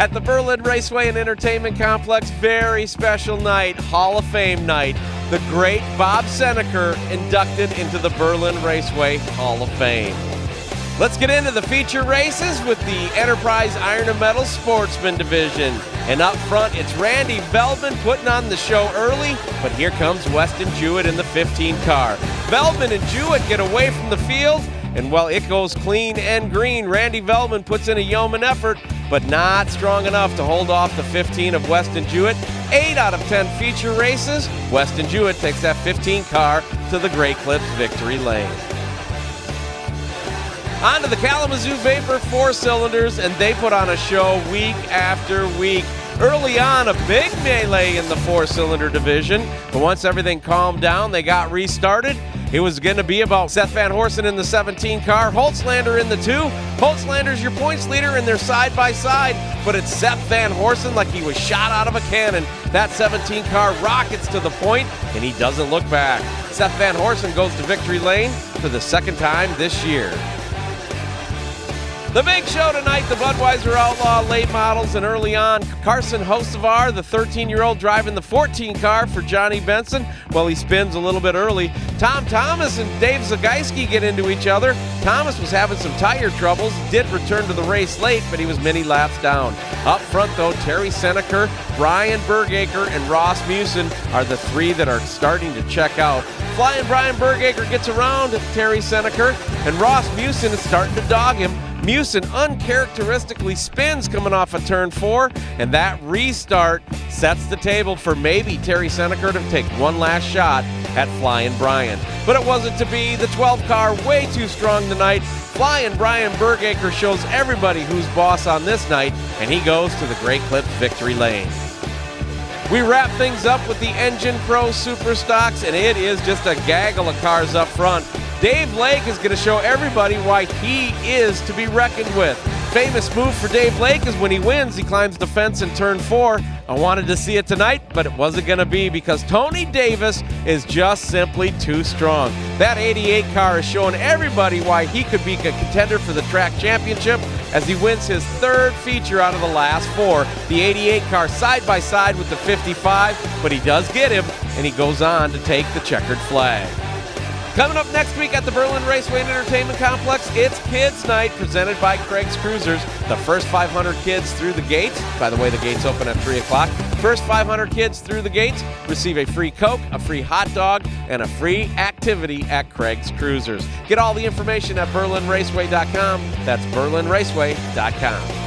At the Berlin Raceway and Entertainment Complex, very special night, Hall of Fame night. The great Bob Seneker inducted into the Berlin Raceway Hall of Fame. Let's get into the feature races with the Enterprise Iron and Metal Sportsman division. And up front, it's Randy Veldman putting on the show early, but here comes Weston Jewett in the 15 car. Veldman and Jewett get away from the field, and well, it goes clean and green. Randy Veldman puts in a yeoman effort, but not strong enough to hold off the 15 of Weston Jewett. 8 out of 10 feature races, Weston Jewett takes that 15 car to the Great Clips victory lane. On to the Kalamazoo Vapor 4-cylinders, and they put on a show week after week. Early on, a big melee in the 4-cylinder division, but once everything calmed down, they got restarted. It was going to be about Seth Vanhorssen in the 17 car, Holtzlander in the 2. Holtzlander's your points leader, and they're side by side, but it's Seth Vanhorssen like he was shot out of a cannon. That 17 car rockets to the point, and he doesn't look back. Seth Vanhorssen goes to victory lane for the second time this year. The big show tonight, the Budweiser Outlaw late models, and early on, Carson Hocevar, the 13-year-old, driving the 14 car for Johnny Benson. Well, he spins a little bit early. Tom Thomas and Dave Zagajski get into each other. Thomas was having some tire troubles, did return to the race late, but he was many laps down. Up front, though, Terry Seneker, Brian Bergakker, and Ross Musen are the three that are starting to check out. Flying Brian Bergakker gets around Terry Seneker, and Ross Musen is starting to dog him. Musen uncharacteristically spins coming off of turn 4, and that restart sets the table for maybe Terry Seneker to take one last shot at Flying Brian. But it wasn't to be. The 12 car way too strong tonight. Flying Brian Bergakker shows everybody who's boss on this night, and he goes to the Great Clips victory lane. We wrap things up with the Engine Pro Super Stocks, and it is just a gaggle of cars up front. Dave Lake is going to show everybody why he is to be reckoned with. Famous move for Dave Lake is when he wins, he climbs the fence in turn 4. I wanted to see it tonight, but it wasn't going to be because Tony Davis is just simply too strong. That 88 car is showing everybody why he could be a contender for the track championship as he wins his 3rd feature out of the last 4. The 88 car side by side with the 55, but he does get him, and he goes on to take the checkered flag. Coming up next week at the Berlin Raceway and Entertainment Complex, it's Kids Night presented by Craig's Cruisers. The first 500 kids through the gates, by the way, the gates open at 3 o'clock. First 500 kids through the gates receive a free Coke, a free hot dog, and a free activity at Craig's Cruisers. Get all the information at berlinraceway.com. That's berlinraceway.com.